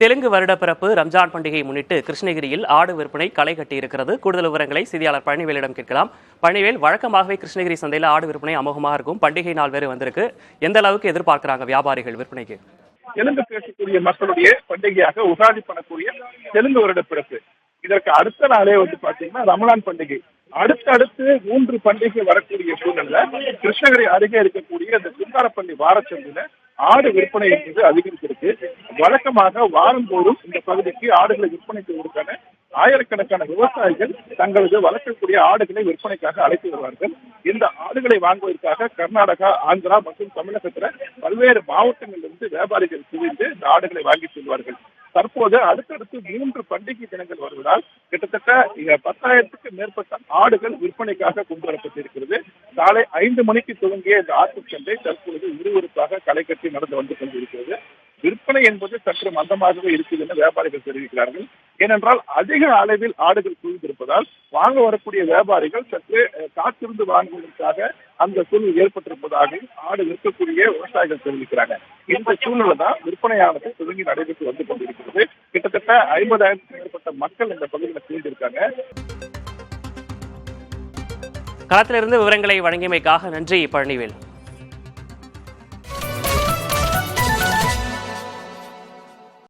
தெலுங்கு வருட பிறப்பு ரம்ஜான் பண்டிகையை முன்னிட்டு கிருஷ்ணகிரியில் ஆடு விற்பனை களை கட்டியிருக்கிறது. கூடுதல் விவரங்களை செய்தியாளர் பழனிவேலிடம் கேட்கலாம். பழனிவேல், வழக்கமாகவே கிருஷ்ணகிரி சந்தையில் ஆடு விற்பனை அமோகமாக இருக்கும். பண்டிகை நாள் வேறு வந்திருக்கு. எந்த அளவுக்கு எதிர்பார்க்கிறாங்க வியாபாரிகள் விற்பனைக்கு? தெலுங்கு பேசக்கூடிய மக்களுடைய பண்டிகையாக உகாதி பண்ணக்கூடிய தெலுங்கு வருட பிறப்பு. இதற்கு அடுத்த நாளே பாத்தீங்கன்னா ரமலான் பண்டிகை. அடுத்தடுத்து 3 பண்டிகை வரக்கூடிய சூழ்நிலை கிருஷ்ணகிரி அருகே இருக்கக்கூடிய இந்த சுங்காரப்பள்ளி வாரச்சந்தையில ஆடு விற்பனை என்பது அதிகரித்திருக்கு. வழக்கமாக வாரந்தோறும் இந்த பகுதிக்கு ஆடுகளை விற்பனை செய்வதற்கான ஆயிரக்கணக்கான விவசாயிகள் தங்களது வளர்க்கக்கூடிய ஆடுகளை விற்பனைக்காக அழைத்து வருவார்கள். இந்த ஆடுகளை வாங்குவதற்காக கர்நாடகா, ஆந்திரா மற்றும் தமிழகத்துல பல்வேறு மாவட்டங்களிலிருந்து வியாபாரிகள் குவிந்து இந்த ஆடுகளை வாங்கி செல்வார்கள். தற்போது அடுத்தடுத்து 3 பண்டிகை தினங்கள் வருவதால் கிட்டத்தட்ட 10,000க்கும் மேற்பட்ட ஆடுகள் விற்பனைக்காக கொண்டு வரப்பட்டிருக்கிறது. காலை 5 மணிக்கு துவங்கிய இந்த ஆட்டுச் சந்தை தற்பொழுது விறுவிறுப்பாக களை கட்டி நடந்து வந்து கொண்டிருக்கிறது. விற்பனை என்பது சற்று மந்தமாகவே இருக்குது என வியாபாரிகள் தெரிவிக்கிறார்கள். ஏனென்றால் அதிக அளவில் ஆடுகள் குவிந்திருப்பதால் வாங்க வரக்கூடிய வியாபாரிகள் சற்று காத்திருந்து வாங்குவதற்காக அந்த சூழ்நிலை ஏற்பட்டிருப்பதாகவும் ஆடு விற்கக்கூடிய விவசாயிகள் தெரிவிக்கிறாங்க. இந்த சூழ்நிலை தான் விற்பனையானது துவங்கி நடைபெற்று வந்து கொண்டிருக்கிறது. கிட்டத்தட்ட 50,000க்கும் மேற்பட்ட மக்கள் இந்த பகுதியில் குவிந்திருக்காங்க. களத்திலிருந்து விவரங்களை வழங்கியமைக்காக நன்றி பழனிவேல்.